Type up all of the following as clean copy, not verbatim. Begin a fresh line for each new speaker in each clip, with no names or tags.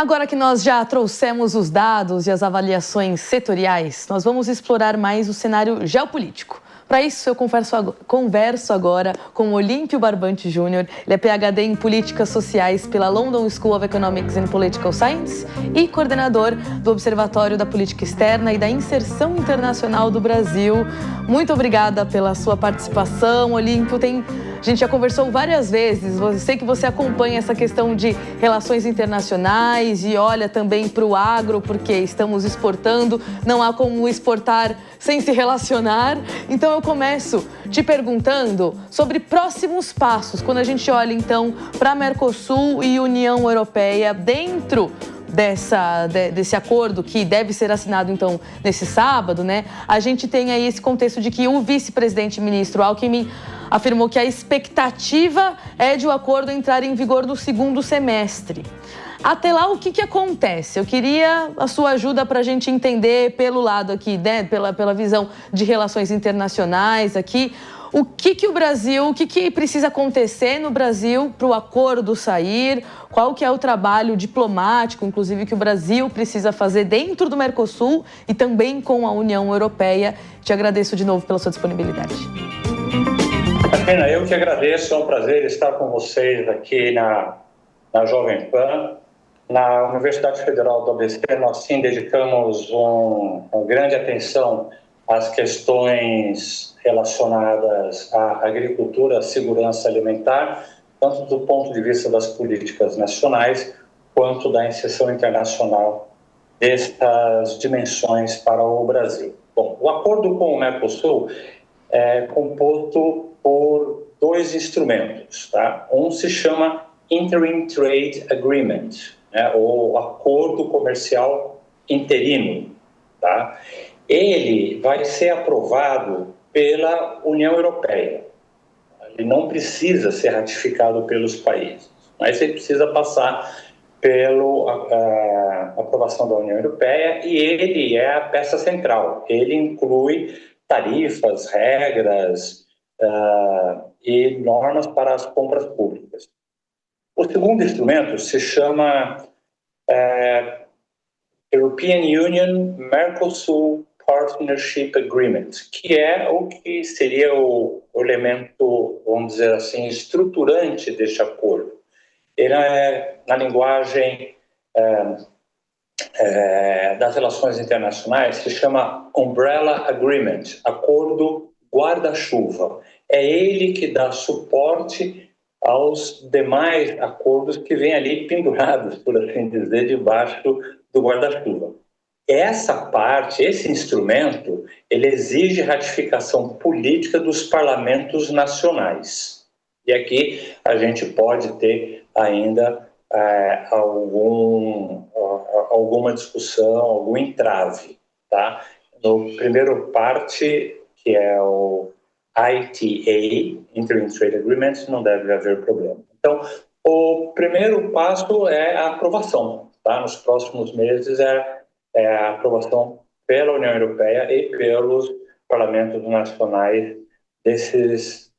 Agora que nós já trouxemos os dados e as avaliações setoriais, nós vamos explorar mais o cenário geopolítico. Para isso, eu converso agora com Olímpio Barbante Júnior. Ele é PhD em Políticas Sociais pela London School of Economics and Political Science e coordenador do Observatório da Política Externa e da Inserção Internacional do Brasil. Muito obrigada pela sua participação, Olímpio. A gente já conversou várias vezes, eu sei que você acompanha essa questão de relações internacionais e olha também para o agro, porque estamos exportando, não há como exportar sem se relacionar. Então eu começo te perguntando sobre próximos passos, quando a gente olha então para Mercosul e União Europeia dentro desse acordo que deve ser assinado, então, nesse sábado, né? A gente tem aí esse contexto de que o vice-presidente ministro Alckmin afirmou que a expectativa é de o acordo entrar em vigor no segundo semestre. Até lá, o que acontece? Eu queria a sua ajuda para a gente entender pelo lado aqui, né? Pela visão de relações internacionais aqui, o que precisa acontecer no Brasil para o acordo sair, qual que é o trabalho diplomático, inclusive, que o Brasil precisa fazer dentro do Mercosul e também com a União Europeia. Te agradeço de novo pela sua disponibilidade.
Catarina, eu que agradeço, é um prazer estar com vocês aqui na Jovem Pan. Na Universidade Federal do ABC, nós sim dedicamos uma grande atenção às questões relacionadas à agricultura, à segurança alimentar, tanto do ponto de vista das políticas nacionais, quanto da inserção internacional dessas dimensões para o Brasil. Bom, o acordo com o Mercosul é composto por dois instrumentos, tá? Um se chama Interim Trade Agreement, né? Ou Acordo Comercial Interino, tá? Ele vai ser aprovado pela União Europeia. Ele não precisa ser ratificado pelos países, mas ele precisa passar pela aprovação da União Europeia e ele é a peça central. Ele inclui tarifas, regras e normas para as compras públicas. O segundo instrumento se chama European Union Mercosul Partnership Agreement, que é o que seria o elemento, vamos dizer assim, estruturante deste acordo. Ele é, na linguagem das relações internacionais, se chama Umbrella Agreement, acordo guarda-chuva. É ele que dá suporte aos demais acordos que vêm ali pendurados, por assim dizer, debaixo do guarda-chuva. Essa parte, esse instrumento, ele exige ratificação política dos parlamentos nacionais. E aqui a gente pode ter ainda alguma discussão, algum entrave, tá? No primeiro parte, que é o ITA, Interim Trade Agreement, não deve haver problema. Então, o primeiro passo é a aprovação, tá? Nos próximos meses é a aprovação pela União Europeia e pelos parlamentos nacionais desses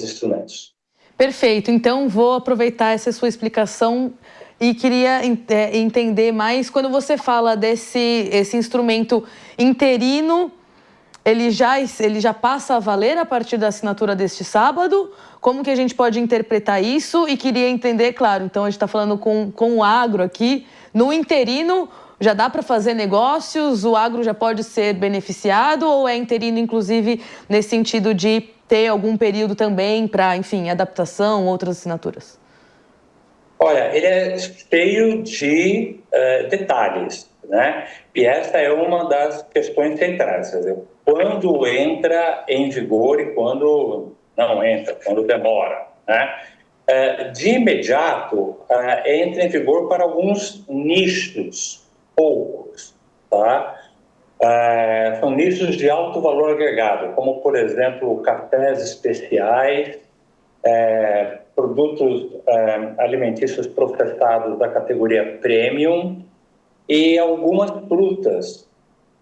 instrumentos.
Perfeito. Então, vou aproveitar essa sua explicação e queria entender mais, quando você fala esse instrumento interino, ele já passa a valer a partir da assinatura deste sábado? Como que a gente pode interpretar isso? E queria entender, claro, então a gente está falando com o agro aqui, no interino já dá para fazer negócios, o agro já pode ser beneficiado ou é interino, inclusive, nesse sentido de ter algum período também para, enfim, adaptação, outras assinaturas?
Olha, ele é cheio de detalhes, né? E essa é uma das questões centrais, quer dizer, quando entra em vigor e quando não entra, quando demora, né? De imediato, entra em vigor para alguns nichos, poucos, tá? São nichos de alto valor agregado, como, por exemplo, cafés especiais, produtos alimentícios processados da categoria premium e algumas frutas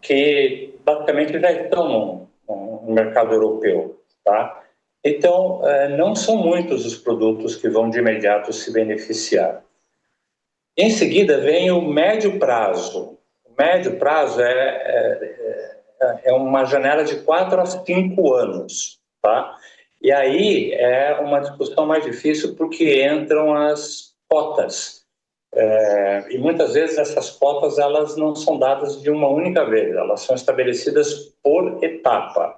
que basicamente já estão no mercado europeu, tá? Então, não são muitos os produtos que vão de imediato se beneficiar. Em seguida vem o médio prazo. O médio prazo é uma janela de 4 a 5 anos, tá? E aí é uma discussão mais difícil porque entram as cotas. E muitas vezes essas cotas elas não são dadas de uma única vez, elas são estabelecidas por etapa.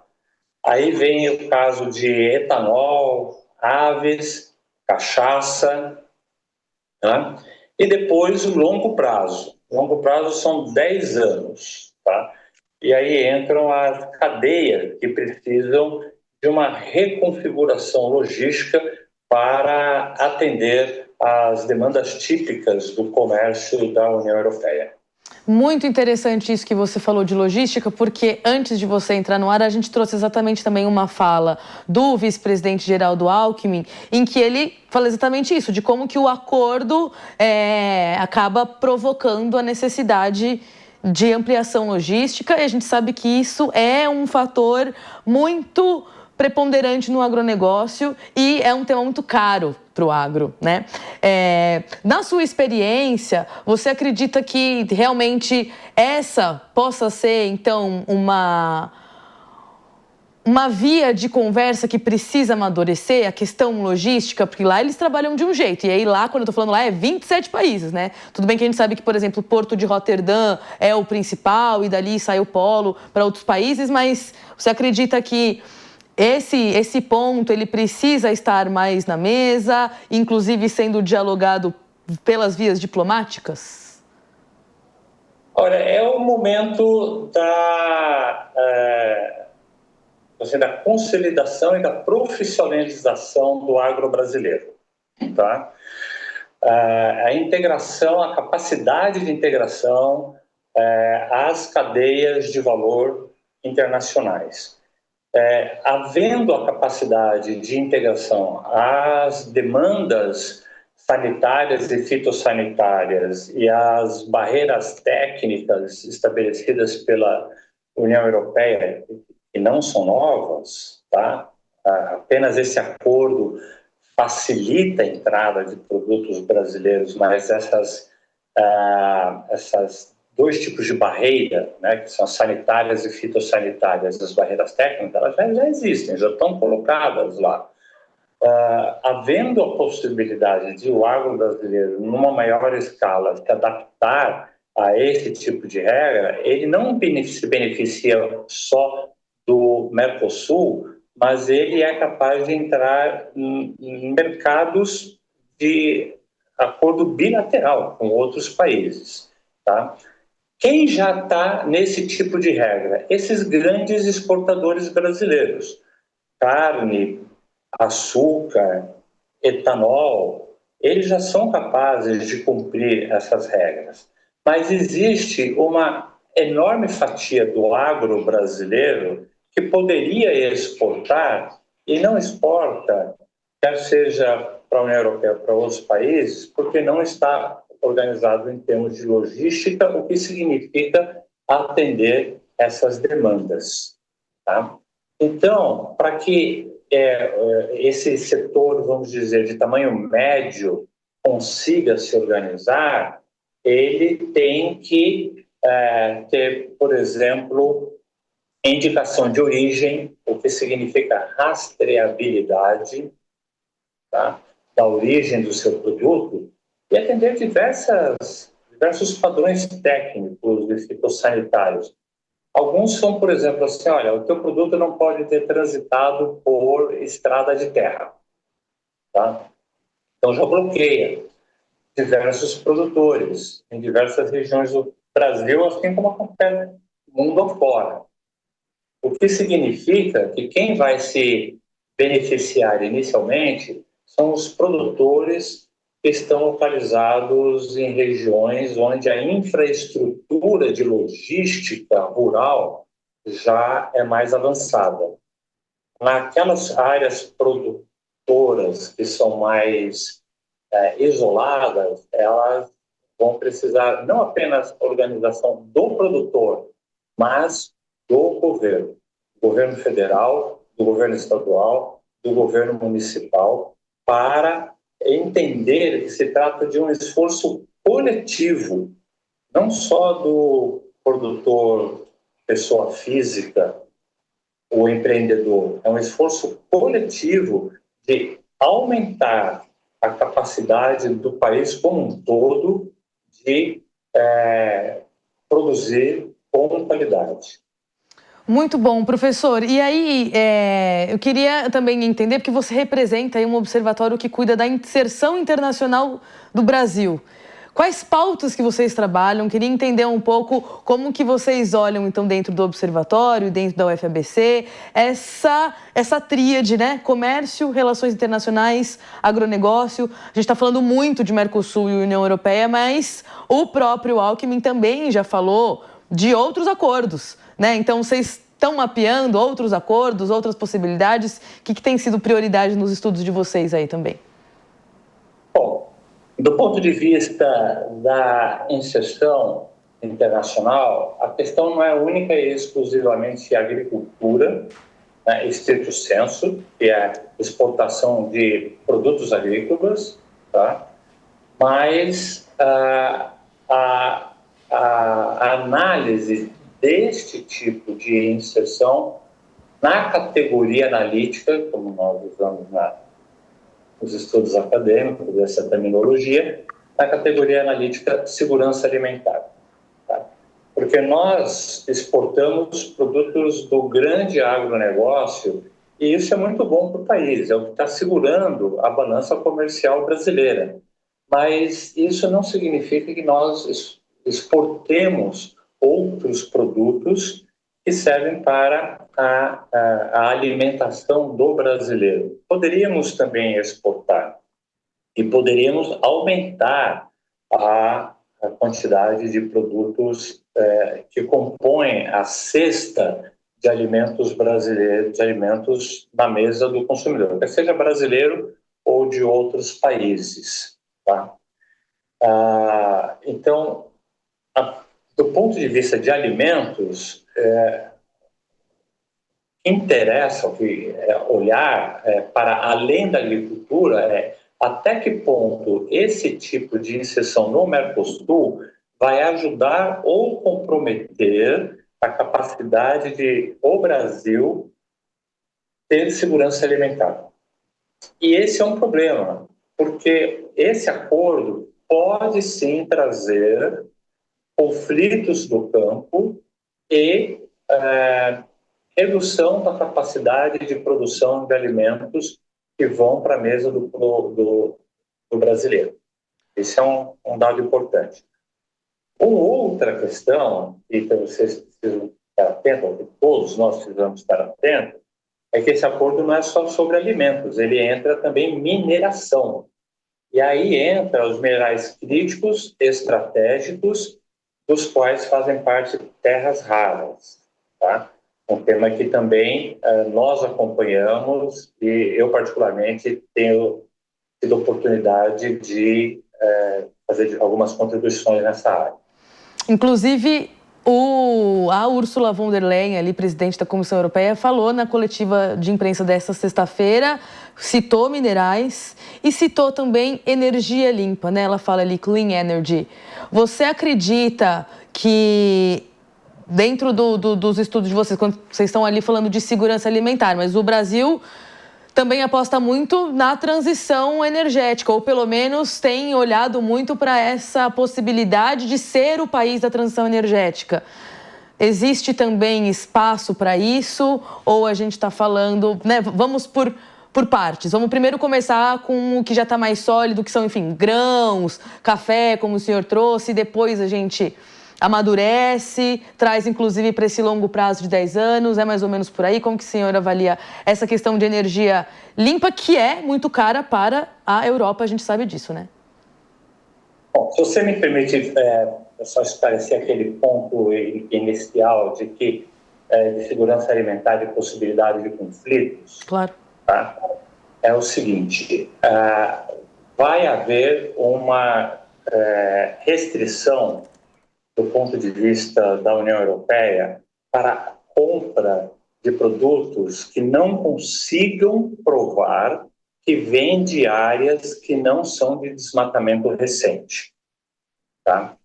Aí vem o caso de etanol, aves, cachaça, né? E depois o longo prazo. O longo prazo são 10 anos, tá? E aí entram as cadeias que precisam de uma reconfiguração logística para atender às demandas típicas do comércio da União Europeia.
Muito interessante isso que você falou de logística, porque antes de você entrar no ar, a gente trouxe exatamente também uma fala do vice-presidente Geraldo Alckmin, em que ele fala exatamente isso, de como que o acordo acaba provocando a necessidade de ampliação logística, e a gente sabe que isso é um fator muito preponderante no agronegócio e é um tema muito caro para o agro, né? Na sua experiência, você acredita que realmente essa possa ser, então, uma via de conversa que precisa amadurecer, a questão logística, porque lá eles trabalham de um jeito, e aí lá, quando eu estou falando lá, é 27 países, né? Tudo bem que a gente sabe que, por exemplo, o Porto de Roterdã é o principal, e dali sai o polo para outros países, mas você acredita que esse ponto ele precisa estar mais na mesa, inclusive sendo dialogado pelas vias diplomáticas?
Olha, é o momento da consolidação e da profissionalização do agro brasileiro, tá? A integração, a capacidade de integração às cadeias de valor internacionais. Havendo a capacidade de integração às demandas sanitárias e fitossanitárias e às barreiras técnicas estabelecidas pela União Europeia, que não são novas, tá? Apenas esse acordo facilita a entrada de produtos brasileiros, mas essas dois tipos de barreira, né, que são sanitárias e fitossanitárias, as barreiras técnicas, elas já existem, já estão colocadas lá. Havendo a possibilidade de o agro brasileiro, numa maior escala, se adaptar a esse tipo de regra, ele não se beneficia só do Mercosul, mas ele é capaz de entrar em mercados de acordo bilateral com outros países, tá? Quem já está nesse tipo de regra? Esses grandes exportadores brasileiros. Carne, açúcar, etanol, eles já são capazes de cumprir essas regras. Mas existe uma enorme fatia do agro brasileiro que poderia exportar e não exporta, quer seja para a União Europeia ou para outros países, porque não está organizado em termos de logística, o que significa atender essas demandas, tá? Então, para que esse setor, vamos dizer, de tamanho médio consiga se organizar, ele tem que ter, por exemplo, indicação de origem, o que significa rastreabilidade, tá, da origem do seu produto, e atender diversos padrões técnicos e fitossanitários. Alguns são, por exemplo, assim, olha, o teu produto não pode ter transitado por estrada de terra, tá? Então já bloqueia diversos produtores em diversas regiões do Brasil, assim como acontece no mundo afora. O que significa que quem vai se beneficiar inicialmente são os produtores que estão localizados em regiões onde a infraestrutura de logística rural já é mais avançada. Naquelas áreas produtoras que são mais isoladas, elas vão precisar não apenas da organização do produtor, mas do governo federal, do governo estadual, do governo municipal, para entender que se trata de um esforço coletivo, não só do produtor, pessoa física, o empreendedor, é um esforço coletivo de aumentar a capacidade do país como um todo de produzir com qualidade.
Muito bom, professor. E aí, eu queria também entender, porque você representa aí um observatório que cuida da inserção internacional do Brasil. Quais pautas que vocês trabalham? Queria entender um pouco como que vocês olham, então, dentro do observatório, dentro da UFABC, essa tríade, né? Comércio, relações internacionais, agronegócio. A gente está falando muito de Mercosul e União Europeia, mas o próprio Alckmin também já falou de outros acordos, né? Então, vocês estão mapeando outros acordos, outras possibilidades? O que tem sido prioridade nos estudos de vocês aí também?
Bom, do ponto de vista da inserção internacional, a questão não é única e exclusivamente a agricultura, né, estrito sensu, que é a exportação de produtos agrícolas, tá? Mas a análise deste tipo de inserção na categoria analítica, como nós usamos nos estudos acadêmicos, dessa terminologia, na categoria analítica segurança alimentar. Tá? Porque nós exportamos produtos do grande agronegócio e isso é muito bom para o país, é o que está segurando a balança comercial brasileira. Mas isso não significa que nós exportemos outros produtos que servem para a alimentação do brasileiro. Poderíamos também exportar e poderíamos aumentar a quantidade de produtos que compõem a cesta de alimentos brasileiros, de alimentos na mesa do consumidor, quer seja brasileiro ou de outros países. Tá? Então, do ponto de vista de alimentos, interessa o que olhar para além da agricultura até que ponto esse tipo de inserção no Mercosul vai ajudar ou comprometer a capacidade de o Brasil ter segurança alimentar. E esse é um problema, porque esse acordo pode sim trazer conflitos do campo e redução da capacidade de produção de alimentos que vão para a mesa do brasileiro. Esse é um dado importante. Uma outra questão, que vocês precisam estar atentos, que todos nós precisamos estar atentos, é que esse acordo não é só sobre alimentos, ele entra também em mineração. E aí entra os minerais críticos, estratégicos, dos quais fazem parte terras raras, tá? Um tema que também nós acompanhamos e eu, particularmente, tenho tido oportunidade de fazer algumas contribuições nessa área.
Inclusive, a Ursula von der Leyen, ali, presidente da Comissão Europeia, falou na coletiva de imprensa desta sexta-feira, citou minerais e citou também energia limpa, né? Ela fala ali clean energy. Você acredita que dentro dos estudos de vocês, quando vocês estão ali falando de segurança alimentar, mas o Brasil também aposta muito na transição energética, ou pelo menos tem olhado muito para essa possibilidade de ser o país da transição energética. Existe também espaço para isso, ou a gente está falando, né? Vamos por partes. Vamos primeiro começar com o que já está mais sólido, que são, enfim, grãos, café, como o senhor trouxe, e depois a gente amadurece, traz inclusive para esse longo prazo de 10 anos, é mais ou menos por aí? Como que o senhor avalia essa questão de energia limpa, que é muito cara para a Europa, a gente sabe disso, né?
Bom, se você me permite só esclarecer aquele ponto inicial de que de segurança alimentar e possibilidade de conflitos.
Claro.
Tá? É o seguinte, vai haver uma restrição do ponto de vista da União Europeia para a compra de produtos que não consigam provar que vêm de áreas que não são de desmatamento recente. tá?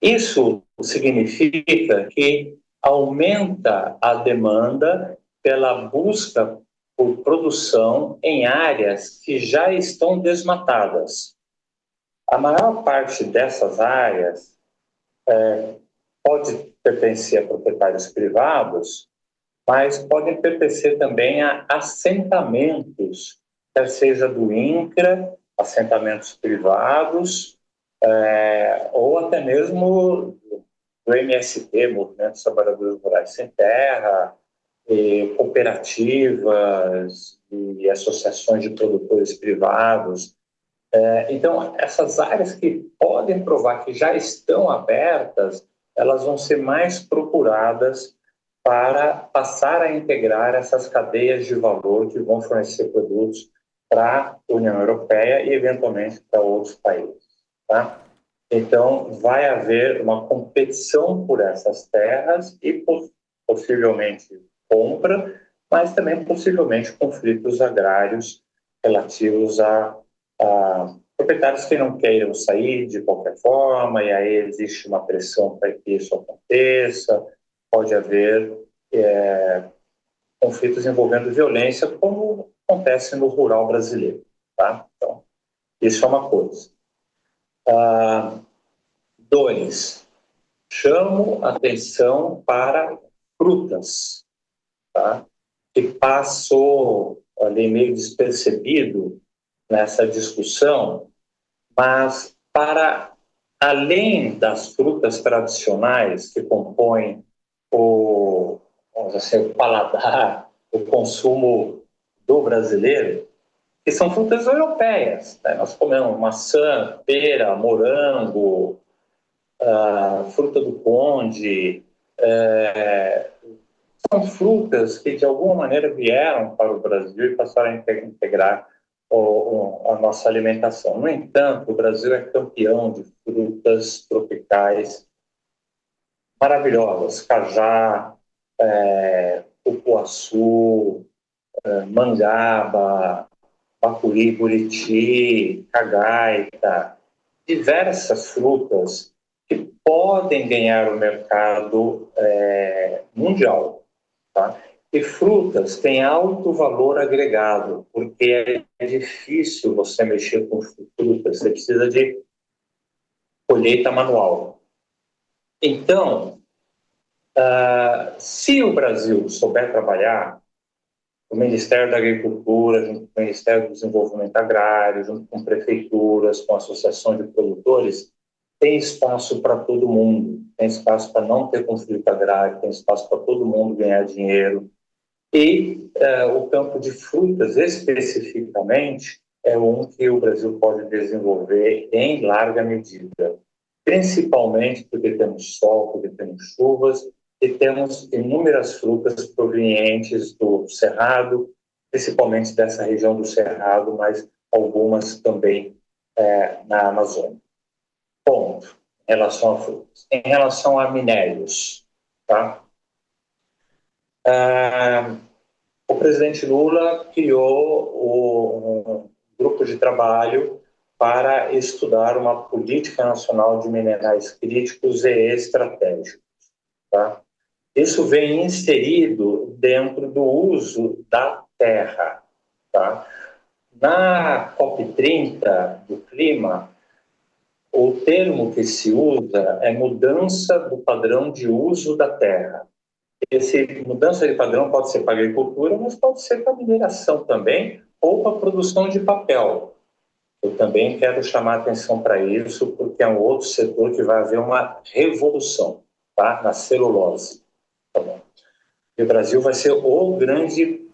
Isso significa que aumenta a demanda pela busca por produção em áreas que já estão desmatadas. A maior parte dessas áreas pode pertencer a proprietários privados, mas podem pertencer também a assentamentos, quer seja do INCRA, assentamentos privados, ou até mesmo do MST, Movimento dos Trabalhadores Rurais Sem Terra, e cooperativas e associações de produtores privados. Então, essas áreas que podem provar que já estão abertas, elas vão ser mais procuradas para passar a integrar essas cadeias de valor que vão fornecer produtos para a União Europeia e, eventualmente, para outros países. Tá? Então, vai haver uma competição por essas terras e, possivelmente, compra, mas também, possivelmente, conflitos agrários relativos a proprietários que não queiram sair de qualquer forma, e aí existe uma pressão para que isso aconteça. Pode haver conflitos envolvendo violência, como acontece no rural brasileiro. Tá? Então, isso é uma coisa. 2. Chamo atenção para frutas, tá? Que passou ali meio despercebido nessa discussão, mas para além das frutas tradicionais que compõem vamos dizer, o paladar, o consumo do brasileiro, que são frutas europeias, né? Nós comemos maçã, pera, morango, fruta do conde, são frutas que de alguma maneira vieram para o Brasil e passaram a integrar a nossa alimentação. No entanto, o Brasil é campeão de frutas tropicais maravilhosas: cajá, cupuaçu, mangaba, bacuri, buriti, cagaita, diversas frutas que podem ganhar o mercado mundial. Tá? E frutas têm alto valor agregado, porque é difícil você mexer com frutas, você precisa de colheita manual. Então, se o Brasil souber trabalhar, o Ministério da Agricultura, junto com o Ministério do Desenvolvimento Agrário, junto com prefeituras, com associações de produtores, tem espaço para todo mundo, tem espaço para não ter conflito agrário, tem espaço para todo mundo ganhar dinheiro. E o campo de frutas, especificamente, é um que o Brasil pode desenvolver em larga medida, principalmente porque temos sol, porque temos chuvas e temos inúmeras frutas provenientes do Cerrado, principalmente dessa região do Cerrado, mas algumas também na Amazônia. Ponto. Em relação a frutas. Em relação a minérios, tá? O presidente Lula criou um grupo de trabalho para estudar uma política nacional de minerais críticos e estratégicos. Tá? Isso vem inserido dentro do uso da terra. Tá? Na COP30 do clima, o termo que se usa é mudança do padrão de uso da terra. Essa mudança de padrão pode ser para a agricultura, mas pode ser para a mineração também, ou para a produção de papel. Eu também quero chamar a atenção para isso, porque é um outro setor que vai haver uma revolução, tá? Na celulose. Tá bom? E o Brasil vai ser o grande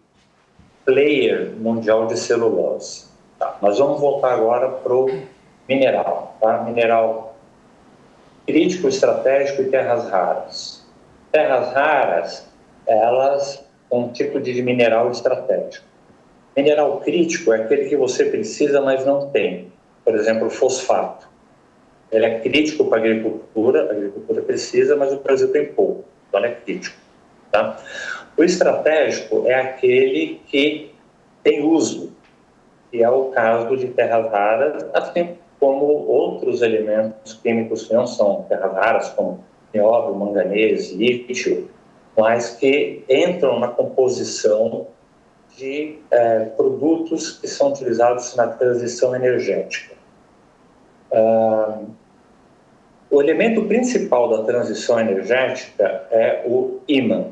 player mundial de celulose. Tá? Nós vamos voltar agora para o mineral. Tá? Mineral crítico, estratégico e terras raras. Terras raras, elas são um tipo de mineral estratégico. Mineral crítico é aquele que você precisa, mas não tem. Por exemplo, fosfato. Ele é crítico para a agricultura precisa, mas o Brasil tem pouco, então ele é crítico. Tá? O estratégico é aquele que tem uso, e é o caso de terras raras, assim como outros elementos químicos que não são terras raras, como nióbio, manganês, lítio, mas que entram na composição de produtos que são utilizados na transição energética. O elemento principal da transição energética é o ímã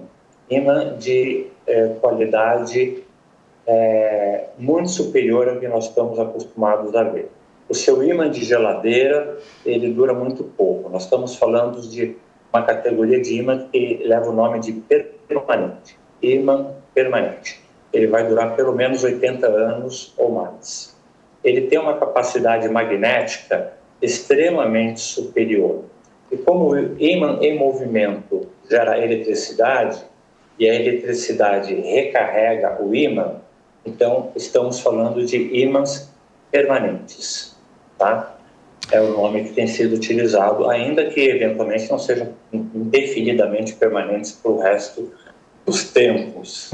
de qualidade muito superior ao que nós estamos acostumados a ver. O seu ímã de geladeira, ele dura muito pouco. Nós estamos falando de uma categoria de ímã que leva o nome de permanente. Ímã permanente. Ele vai durar pelo menos 80 anos ou mais. Ele tem uma capacidade magnética extremamente superior. E como o ímã em movimento gera eletricidade, e a eletricidade recarrega o ímã, então estamos falando de ímãs permanentes, tá? É o nome que tem sido utilizado, ainda que eventualmente não sejam indefinidamente permanentes para o resto dos tempos.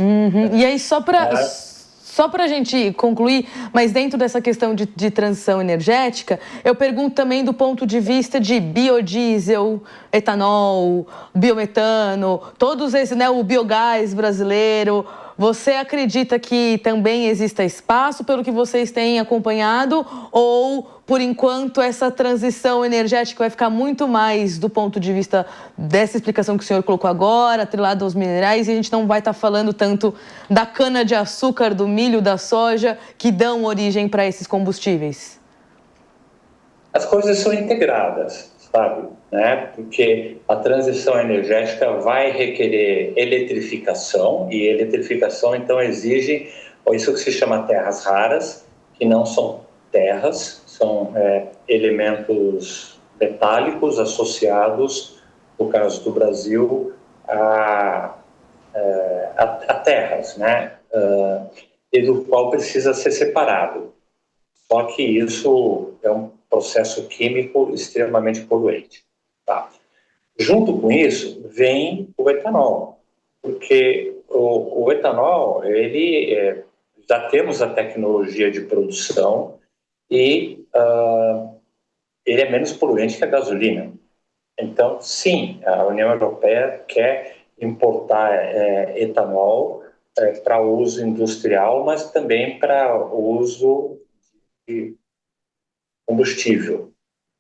E aí, só para a gente concluir, mas dentro dessa questão de transição energética, eu pergunto também do ponto de vista de biodiesel, etanol, biometano, todos esses, né, o biogás brasileiro. Você acredita que também exista espaço pelo que vocês têm acompanhado, ou, por enquanto, essa transição energética vai ficar muito mais do ponto de vista dessa explicação que o senhor colocou agora, atrelado aos minerais, e a gente não vai estar falando tanto da cana-de-açúcar, do milho, da soja, que dão origem para esses combustíveis?
As coisas são integradas, sabe? Né? Porque a transição energética vai requerer eletrificação, e eletrificação, então, exige isso que se chama terras raras, que não são terras, são elementos metálicos associados, no caso do Brasil, a terras, né? E do qual precisa ser separado. Só que isso é um processo químico extremamente poluente. Tá? Junto com isso, vem o etanol, porque o etanol, já temos a tecnologia de produção e ele é menos poluente que a gasolina. Então, sim, a União Europeia quer importar etanol para uso industrial, mas também para uso de combustível,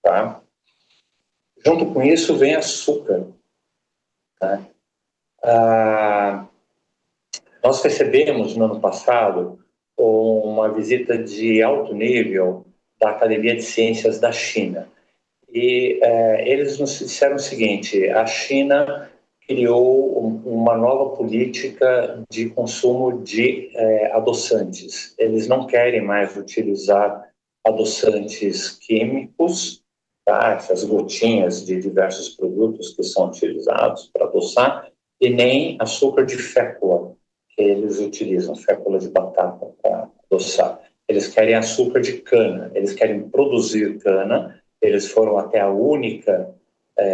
tá? Junto com isso vem açúcar, tá? Nós recebemos no ano passado uma visita de alto nível da Academia de Ciências da China, e eles nos disseram o seguinte: a China criou uma nova política de consumo de adoçantes. Eles não querem mais utilizar adoçantes químicos, tá? Essas gotinhas de diversos produtos que são utilizados para adoçar, e nem açúcar de fécula, que eles utilizam, fécula de batata para adoçar. Eles querem açúcar de cana, eles querem produzir cana. Eles foram até a única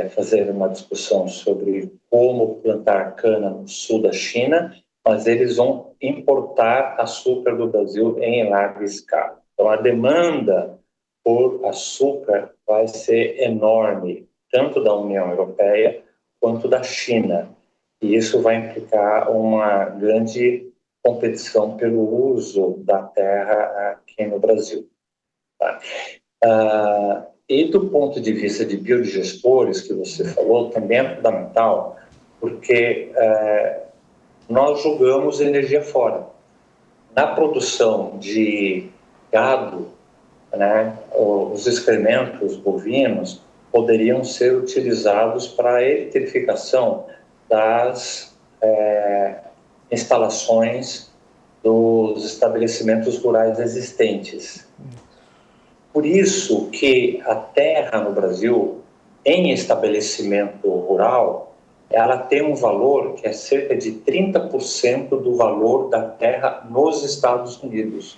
fazer uma discussão sobre como plantar cana no sul da China, mas eles vão importar açúcar do Brasil em larga escala. Então, a demanda por açúcar vai ser enorme, tanto da União Europeia quanto da China. E isso vai implicar uma grande competição pelo uso da terra aqui no Brasil. Tá? E do ponto de vista de biodigestores, que você falou, também é fundamental, porque nós jogamos energia fora. Na produção de gado, né, os excrementos bovinos poderiam ser utilizados para a eletrificação das instalações dos estabelecimentos rurais existentes. Por isso que a terra no Brasil, em estabelecimento rural, ela tem um valor que é cerca de 30% do valor da terra nos Estados Unidos.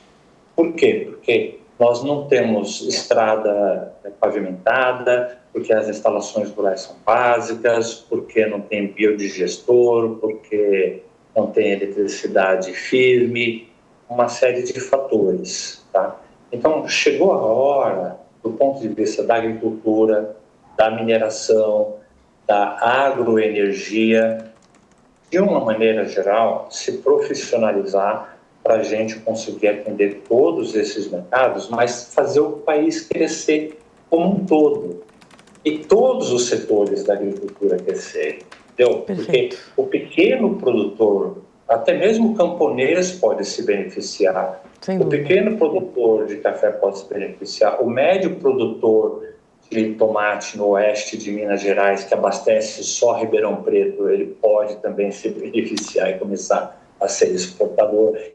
Por quê? Porque nós não temos estrada pavimentada, porque as instalações rurais são básicas, porque não tem biodigestor, porque não tem eletricidade firme, uma série de fatores, tá? Então, chegou a hora do ponto de vista da agricultura, da mineração, da agroenergia, de uma maneira geral, se profissionalizar para a gente conseguir atender todos esses mercados, mas fazer o país crescer como um todo. E todos os setores da agricultura crescerem. Entendeu? Porque o pequeno produtor, até mesmo o camponês pode se beneficiar. O pequeno produtor de café pode se beneficiar. O médio produtor de tomate no oeste de Minas Gerais, que abastece só Ribeirão Preto, ele pode também se beneficiar e começar a ser exportador.